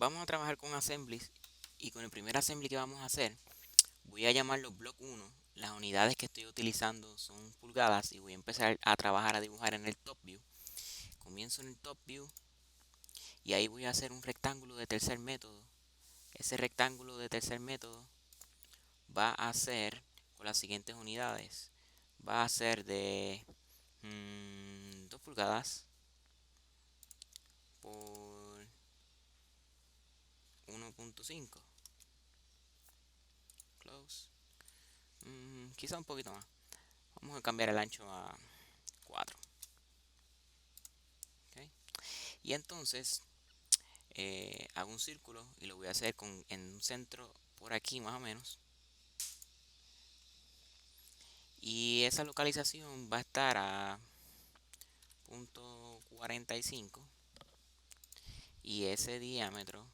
vamos a trabajar con assemblies y con el primer assembly que vamos a hacer voy a llamarlo block 1. Las unidades que estoy utilizando son pulgadas y voy a empezar a trabajar a dibujar en el top view. Comienzo en el top view y ahí voy a hacer un rectángulo de tercer método. Ese rectángulo de tercer método va a ser con las siguientes unidades. Va a ser de 2 pulgadas por 1.5. Close. Quizá un poquito más. Vamos a cambiar el ancho a 4. ¿Okay? Y entonces hago un círculo y lo voy a hacer en un centro por aquí más o menos. Y esa localización va a estar a punto 45 y ese diámetro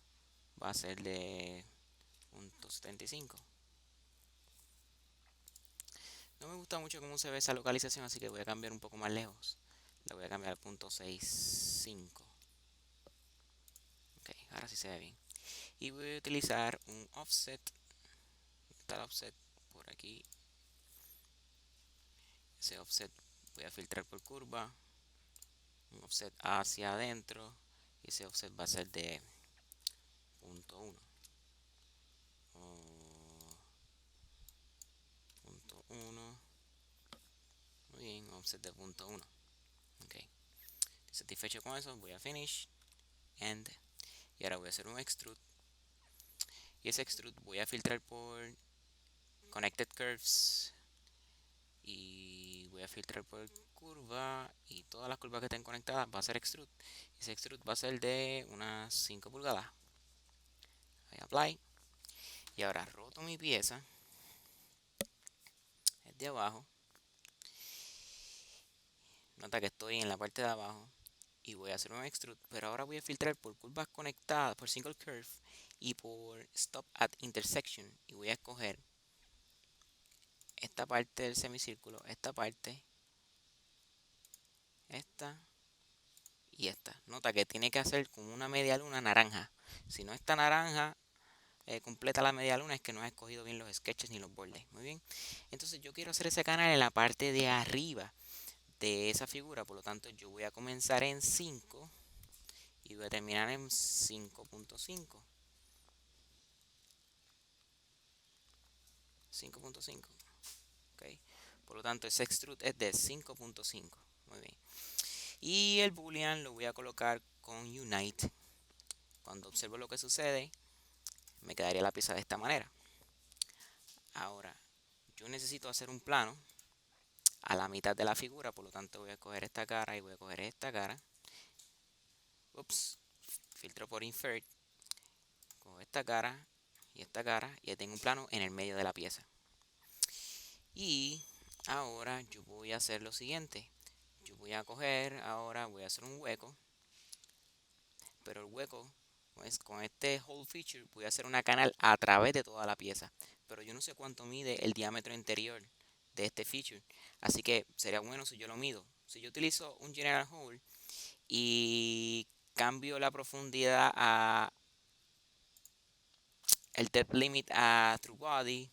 va a ser de punto 75. No me gusta mucho cómo se ve esa localización, así que voy a cambiar un poco más lejos. La voy a cambiar al punto 65. Ok, ahora sí se ve bien. Y voy a utilizar un offset. Está el offset por aquí. Ese offset voy a filtrar por curva. Un offset hacia adentro. Y ese offset va a ser de punto 1. Punto 1. Muy bien, offset de punto 1. Ok. Satisfecho con eso, voy a finish. End. Y ahora voy a hacer un extrude. Y ese extrude voy a filtrar por connected curves. Y voy a filtrar por curva. Y todas las curvas que estén conectadas va a ser extrude. Ese extrude va a ser de unas 5 pulgadas. Voy a apply. Y ahora roto mi pieza. Es de abajo. Nota que estoy en la parte de abajo. Y voy a hacer un extrude. Pero ahora voy a filtrar por curvas conectadas, por single curve. Y por stop at intersection. Y voy a escoger esta parte del semicírculo, esta parte, esta y esta. Nota que tiene que hacer como una media luna naranja. Si no está naranja, completa la media luna, es que no has escogido bien los sketches ni los bordes. Muy bien. Entonces yo quiero hacer ese canal en la parte de arriba de esa figura. Por lo tanto, yo voy a comenzar en 5 y voy a terminar en 5.5. 5.5. ¿Ok? Por lo tanto, ese extrude es de 5.5. Muy bien. Y el boolean lo voy a colocar con unite. Cuando observo lo que sucede, me quedaría la pieza de esta manera. Ahora, yo necesito hacer un plano a la mitad de la figura, por lo tanto voy a coger esta cara y voy a coger esta cara. Ups, filtro por invert, cojo esta cara y ya tengo un plano en el medio de la pieza. Y ahora yo voy a hacer lo siguiente. Yo voy a coger, ahora voy a hacer un hueco, pero el hueco, pues con este hole feature voy a hacer una canal a través de toda la pieza, pero yo no sé cuánto mide el diámetro interior de este feature, así que sería bueno si yo lo mido. Si yo utilizo un general hole y cambio la profundidad a el depth limit a true body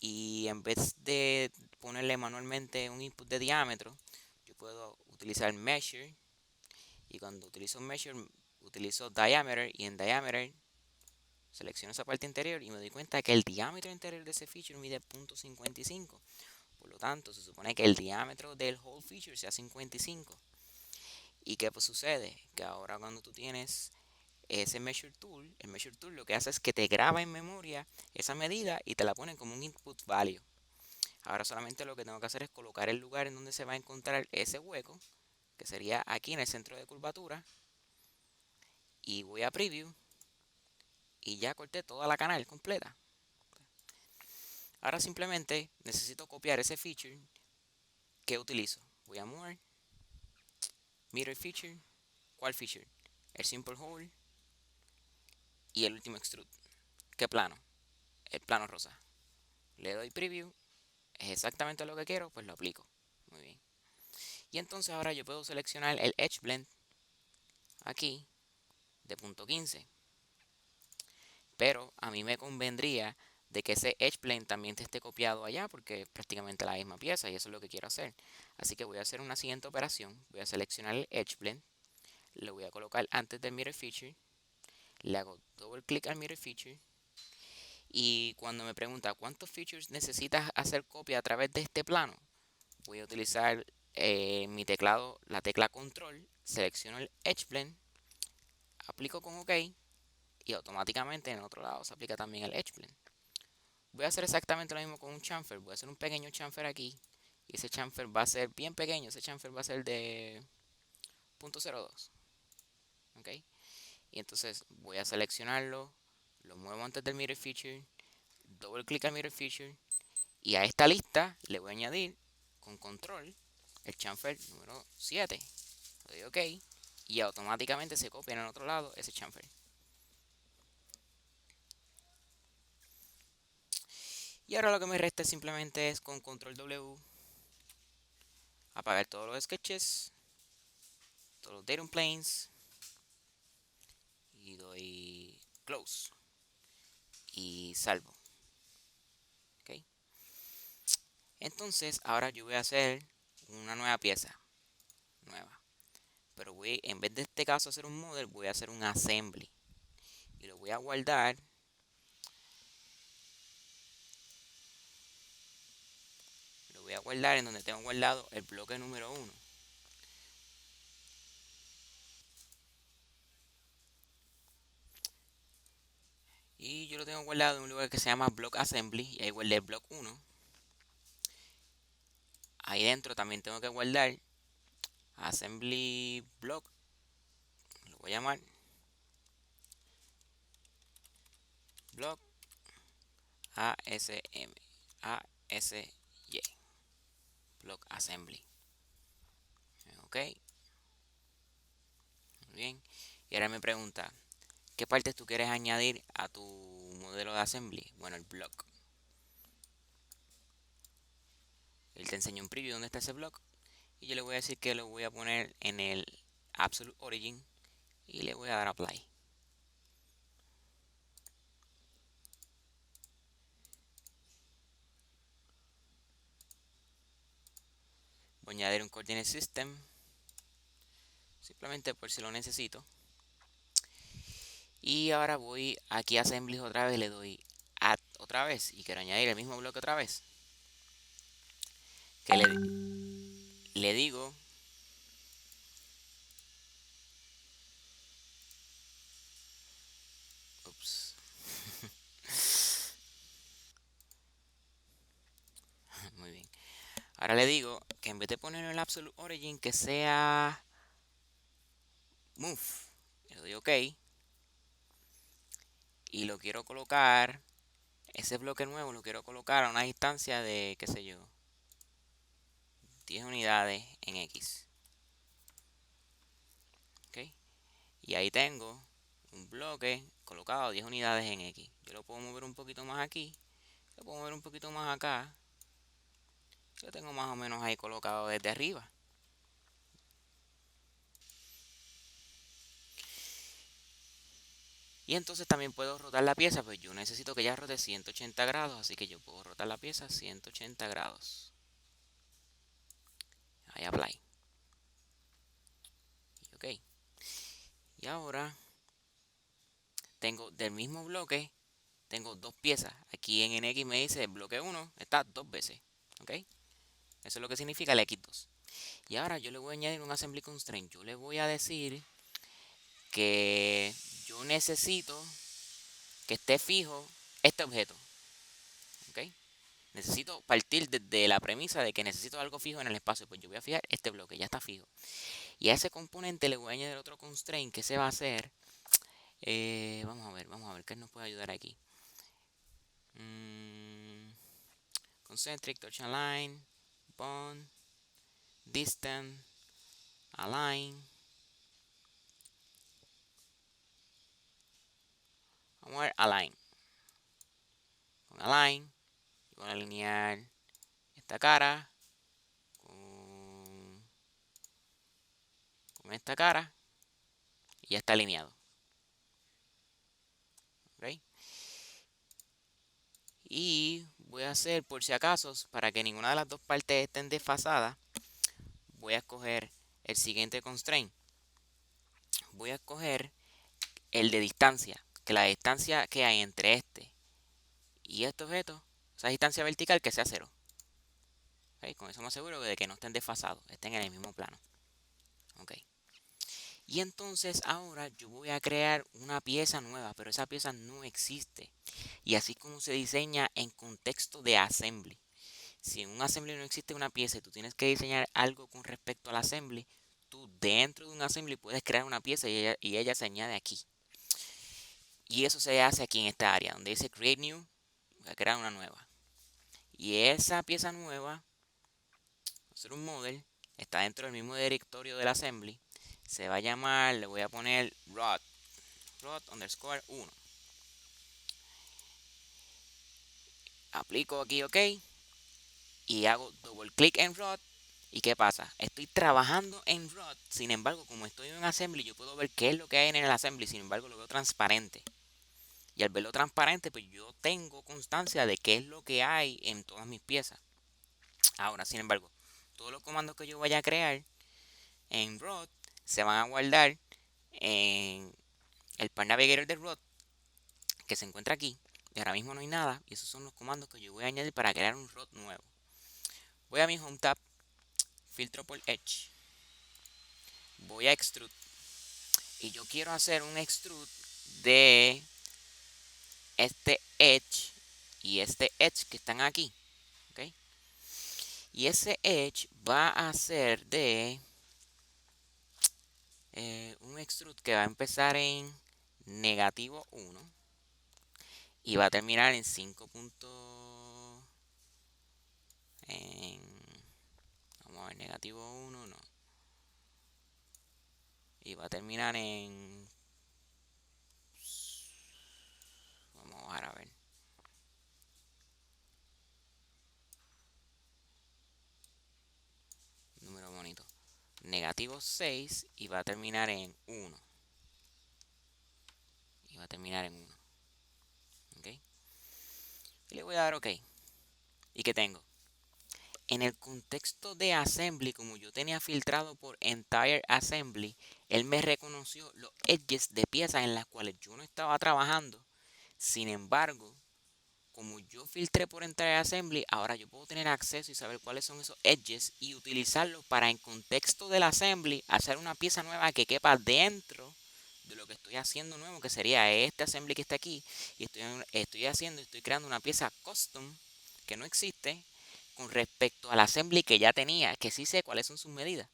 y en vez de ponerle manualmente un input de diámetro, yo puedo utilizar measure y cuando utilizo measure utilizo diameter y en diameter selecciono esa parte interior y me doy cuenta que el diámetro interior de ese feature mide 0.55. Por lo tanto, se supone que el diámetro del whole feature sea 55. ¿Y qué pues sucede? Que ahora cuando tú tienes ese measure tool, el measure tool lo que hace es que te graba en memoria esa medida y te la pone como un input value. Ahora solamente lo que tengo que hacer es colocar el lugar en donde se va a encontrar ese hueco, que sería aquí en el centro de curvatura, y voy a preview y ya corté toda la canal completa. Ahora simplemente necesito copiar ese feature que utilizo. Voy a More, Mirror Feature, ¿cuál feature? El Simple Hole y el último Extrude. ¿Qué plano? El plano rosa. Le doy Preview, es exactamente lo que quiero, pues lo aplico. Muy bien. Y entonces ahora yo puedo seleccionar el Edge Blend aquí de punto 15. pero a mí me convendría de que ese edge plane también te esté copiado allá porque es prácticamente la misma pieza y eso es lo que quiero hacer. Así que voy a hacer una siguiente operación. Voy a seleccionar el edge plane, lo voy a colocar antes del mirror feature, le hago doble clic al mirror feature y cuando me pregunta cuántos features necesitas hacer copia a través de este plano, voy a utilizar mi teclado, la tecla control, selecciono el edge plane, aplico con OK y automáticamente en el otro lado se aplica también el edge plane. Voy a hacer exactamente lo mismo con un chamfer. Voy a hacer un pequeño chamfer aquí. Y ese chamfer va a ser bien pequeño. Ese chamfer va a ser de 0.02. ¿Ok? Y entonces voy a seleccionarlo. Lo muevo antes del mirror feature. Doble clic al mirror feature. Y a esta lista le voy a añadir con control el chamfer número 7. Le doy OK. Y automáticamente se copia en el otro lado ese chamfer. Y ahora lo que me resta simplemente es con control W apagar todos los sketches, todos los datum planes y doy close y salvo. ¿Ok? Entonces ahora yo voy a hacer una nueva pieza nueva, pero voy, en vez de este caso hacer un model, voy a hacer un assembly y lo voy a guardar. Lo voy a guardar en donde tengo guardado el bloque número 1. Y yo lo tengo guardado en un lugar que se llama block assembly y ahí guardé el block 1. Ahí dentro también tengo que guardar assembly block, lo voy a llamar block ASM, ASY, block assembly. Ok, muy bien. Y ahora me pregunta, ¿qué partes tú quieres añadir a tu modelo de assembly? Bueno, el block. Él te enseña un preview donde está ese block. Y yo le voy a decir que lo voy a poner en el absolute origin. Y le voy a dar apply. Voy a añadir un coordinate system. Simplemente por si lo necesito. Y ahora voy aquí a assembly otra vez. Le doy add otra vez. Y quiero añadir el mismo bloque otra vez. Que le digo ups. Muy bien. Ahora le digo que en vez de poner el absolute origin que sea move. Le doy OK. Y lo quiero colocar, ese bloque nuevo lo quiero colocar a una distancia de, qué sé yo, 10 unidades en X. ¿Ok? Y ahí tengo un bloque colocado a 10 unidades en X. Yo lo puedo mover un poquito más aquí. Lo puedo mover un poquito más acá. Lo tengo más o menos ahí colocado desde arriba. Y entonces también puedo rotar la pieza, pues yo necesito que ya rote 180 grados, así que yo puedo rotar la pieza 180 grados. Ahí apply. Y ok. Y ahora tengo del mismo bloque, tengo dos piezas. Aquí en NX me dice el bloque 1 está dos veces. ¿Ok? Eso es lo que significa el X2. Y ahora yo le voy a añadir un assembly constraint. Yo le voy a decir que yo necesito que esté fijo este objeto. ¿Ok? Necesito partir desde la premisa de que necesito algo fijo en el espacio. Pues yo voy a fijar este bloque, ya está fijo. Y a ese componente le voy a añadir otro constraint que se va a hacer. Vamos a ver qué nos puede ayudar aquí. Concentric, touch align, bond, distant, align. Vamos a ver align. Con align, voy a alinear esta cara con esta cara y ya está alineado. ¿Okay? Y voy a hacer, por si acaso, para que ninguna de las dos partes estén desfasadas, voy a escoger el siguiente constraint. Voy a escoger el de distancia, que la distancia que hay entre este y este objeto, esa distancia vertical, que sea 0. ¿Okay? Con eso me aseguro de que no estén desfasados, estén en el mismo plano. Okay. Y entonces ahora yo voy a crear una pieza nueva, pero esa pieza no existe. Y así es como se diseña en contexto de assembly. Si en un assembly no existe una pieza y tú tienes que diseñar algo con respecto al assembly, tú dentro de un assembly puedes crear una pieza y ella se añade aquí. Y eso se hace aquí en esta área, donde dice Create New, voy a crear una nueva. Y esa pieza nueva, va a ser un model, está dentro del mismo directorio del assembly. Se va a llamar, le voy a poner rod underscore 1. Aplico aquí OK y hago doble clic en rod. ¿Y qué pasa? Estoy trabajando en rod, sin embargo, como estoy en assembly, yo puedo ver qué es lo que hay en el assembly, sin embargo, lo veo transparente. Y al verlo transparente, pues yo tengo constancia de qué es lo que hay en todas mis piezas. Ahora, sin embargo, todos los comandos que yo vaya a crear en rod se van a guardar en el Part Navigator de rod, que se encuentra aquí. Y ahora mismo no hay nada, y esos son los comandos que yo voy a añadir para crear un rod nuevo. Voy a mi Home tab, filtro por Edge, voy a Extrude, y yo quiero hacer un extrude de este edge y este edge que están aquí, ¿ok? Y ese edge va a ser de un extrude que va a empezar en negativo 1 y va a terminar en 5. Vamos a ver, negativo 1 no. Y va a terminar en... Vamos a bajar a ver. Número bonito. Negativo 6 y va a terminar en 1. Y va a terminar en 1. ¿Ok? Y le voy a dar OK. ¿Y qué tengo? En el contexto de assembly, como yo tenía filtrado por entire assembly, él me reconoció los edges de piezas en las cuales yo no estaba trabajando. Sin embargo, como yo filtré por entire assembly, ahora yo puedo tener acceso y saber cuáles son esos edges y utilizarlos para en contexto del assembly hacer una pieza nueva que quepa dentro de lo que estoy haciendo nuevo, que sería este assembly que está aquí. Y estoy creando una pieza custom que no existe con respecto al assembly que ya tenía, que sí sé cuáles son sus medidas.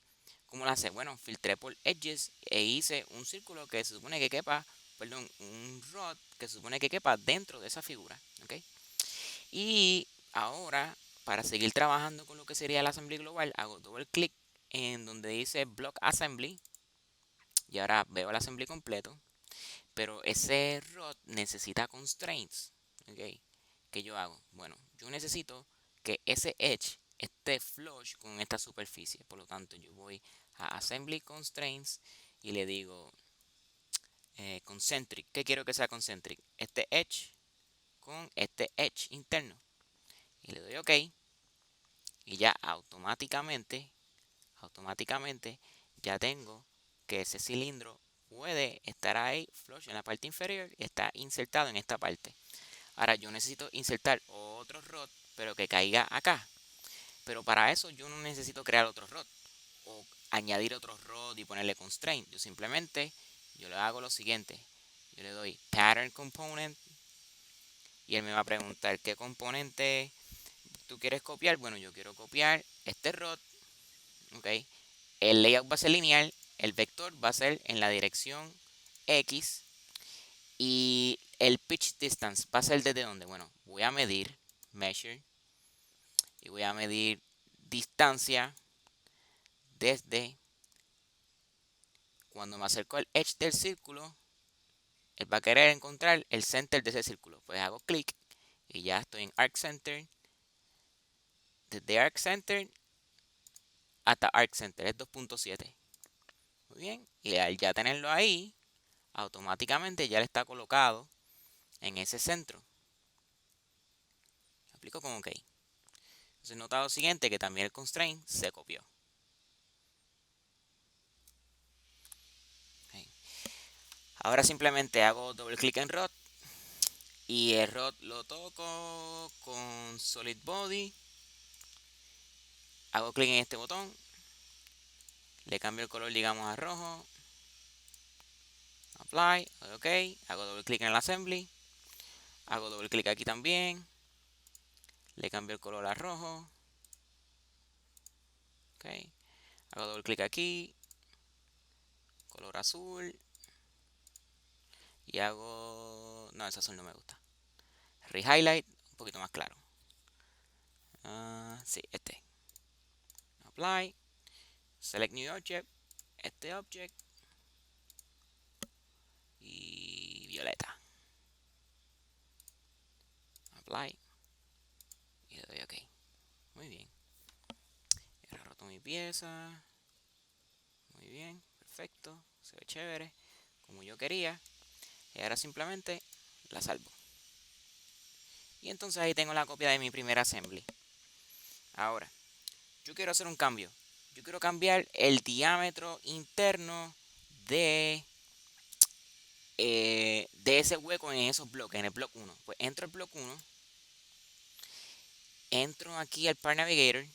¿Cómo lo hace? Bueno, filtré por edges e hice un círculo que se supone que quepa, perdón, un rod que se supone que quepa dentro de esa figura, ¿ok? Y ahora, para seguir trabajando con lo que sería el assembly global, hago doble clic en donde dice block assembly y ahora veo el assembly completo, pero ese rod necesita constraints, ¿ok? ¿Qué yo hago? Bueno, yo necesito que ese edge esté flush con esta superficie. Por lo tanto, yo voy a Assembly Constraints y le digo concentric. ¿Qué quiero que sea concentric? Este edge con este edge interno. Y le doy OK. Y ya automáticamente ya tengo que ese cilindro puede estar ahí flush en la parte inferior y está insertado en esta parte. Ahora yo necesito insertar otro rod, pero que caiga acá. Pero para eso yo no necesito crear otro rod o añadir otro rod y ponerle constraint. Yo le hago lo siguiente. Yo le doy pattern component y él me va a preguntar qué componente tú quieres copiar. Bueno, yo quiero copiar este rod. ¿Ok? El layout va a ser lineal. El vector va a ser en la dirección X. Y el pitch distance va a ser desde dónde. Bueno, voy a medir measure y voy a medir distancia desde cuando me acerco al edge del círculo. Él va a querer encontrar el center de ese círculo. Pues hago clic y ya estoy en arc center. Desde arc center hasta arc center es 2.7. Muy bien. Y al ya tenerlo ahí, automáticamente ya le está colocado en ese centro. multiplico con OK. Entonces nota lo siguiente, que también el constraint se copió. Okay. Ahora simplemente hago doble clic en rod y el rod lo toco con solid body. Hago clic en este botón, le cambio el color, digamos, a rojo. Apply, OK, hago doble clic en el assembly, hago doble clic aquí también, le cambio el color a rojo. OK, hago doble clic aquí, color azul, y hago... no, ese azul no me gusta. Rehighlight, un poquito más claro. Sí, este. Apply, select new object, este object, y violeta. Apply, y le doy OK. Muy bien. Ahora roto mi pieza. Muy bien, perfecto, se ve chévere, como yo quería. Y ahora simplemente la salvo. Y entonces ahí tengo la copia de mi primer assembly. Ahora, yo quiero hacer un cambio. Yo quiero cambiar el diámetro interno de ese hueco en esos bloques, en el block 1. Pues entro al block 1, entro aquí al Part Navigator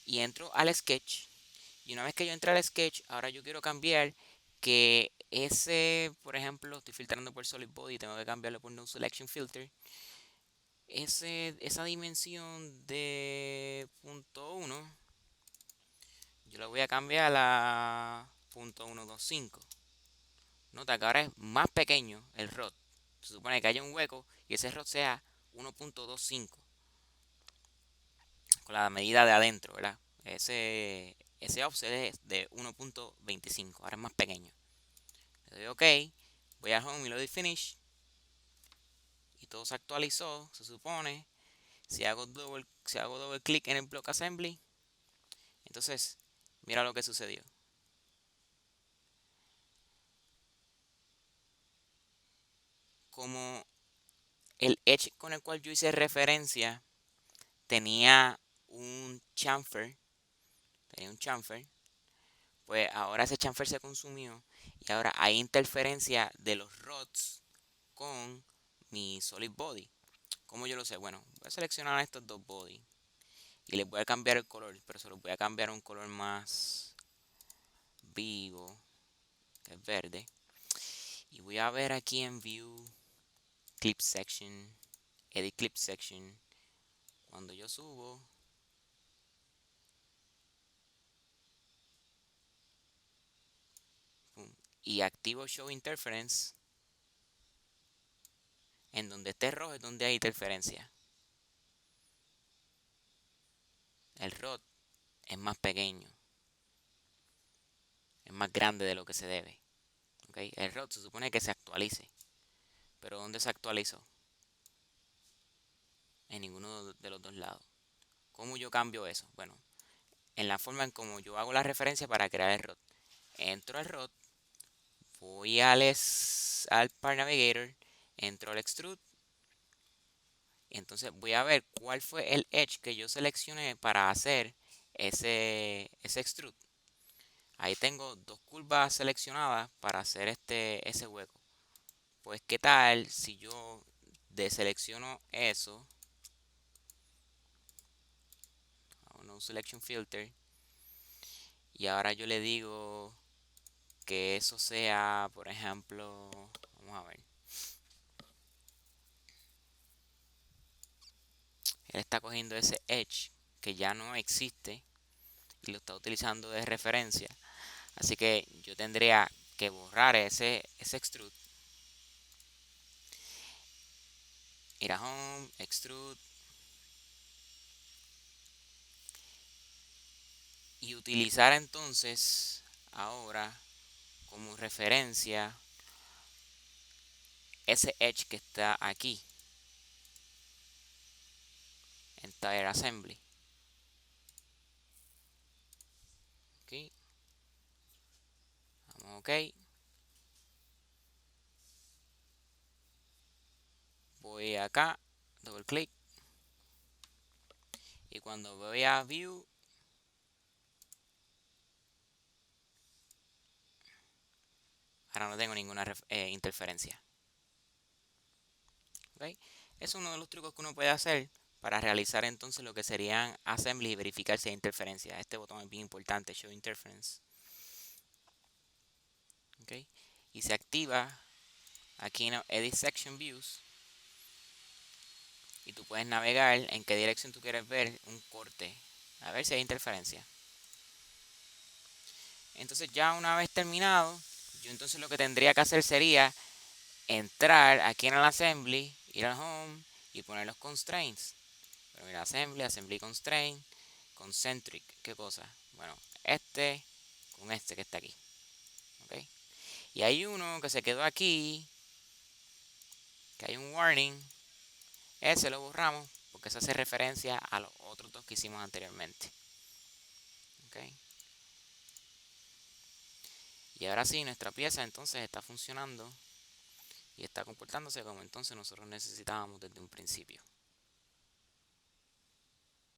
y entro al sketch. Y una vez que yo entré al sketch, ahora yo quiero cambiar que ese, por ejemplo, estoy filtrando por Solid Body, tengo que cambiarlo por No Selection Filter. Esa dimensión de .1, yo la voy a cambiar a .125. Nota que ahora es más pequeño el rod. Se supone que haya un hueco y ese rod sea 1.25 con la medida de adentro, ¿verdad? Ese offset es de 1.25, ahora es más pequeño. Le doy OK, voy a home y le doy finish y todo se actualizó, se supone. Si hago doble clic en el block assembly, entonces mira lo que sucedió. Como el edge con el cual yo hice referencia tenía un chamfer, pues ahora ese chamfer se consumió y ahora hay interferencia de los rods con mi solid body. ¿Cómo yo lo sé? Bueno, voy a seleccionar estos dos body y les voy a cambiar el color, pero se los voy a cambiar a un color más vivo, que es verde. Y voy a ver aquí en View, Clip Section, Edit Clip Section. Cuando yo subo, y activo Show Interference, en donde esté rojo es donde hay interferencia. El rod es más pequeño, es más grande de lo que se debe. ¿Okay? El rod se supone que se actualice, pero ¿dónde se actualizó? En ninguno de los dos lados. ¿Cómo yo cambio eso? Bueno, en la forma en como yo hago la referencia para crear el rod. Entro al rod, voy al Part Navigator, entro al Extrude, y entonces voy a ver cuál fue el edge que yo seleccioné para hacer ese extrude. Ahí tengo dos curvas seleccionadas para hacer ese hueco. Pues qué tal si yo deselecciono eso, hago no selection filter, y ahora yo le digo que eso sea, por ejemplo, vamos a ver, él está cogiendo ese edge que ya no existe y lo está utilizando de referencia. Así que yo tendría que borrar ese extrude, ir a home, extrude, y utilizar entonces ahora como referencia ese edge que está aquí en Tire Assembly. Aquí, vamos OK. Voy acá, doble clic, Y cuando voy a View, ahora no tengo ninguna interferencia. ¿Okay? Es uno de los trucos que uno puede hacer para realizar entonces lo que serían assembly y verificar si hay interferencia. Este botón es bien importante, Show Interference. ¿Okay? Y se activa aquí en Edit Section Views. Y tú puedes navegar en qué dirección tú quieres ver un corte. A ver si hay interferencia. Entonces ya una vez terminado, yo entonces lo que tendría que hacer sería entrar aquí en el Assembly, ir al Home y poner los Constraints. Pero mira, Assembly Constraint, Concentric, ¿qué cosa? Bueno, este con este que está aquí. ¿Okay? Y hay uno que se quedó aquí, que hay un warning. Ese lo borramos porque eso hace referencia a los otros dos que hicimos anteriormente. ¿Okay? Y ahora sí, nuestra pieza entonces está funcionando y está comportándose como entonces nosotros necesitábamos desde un principio.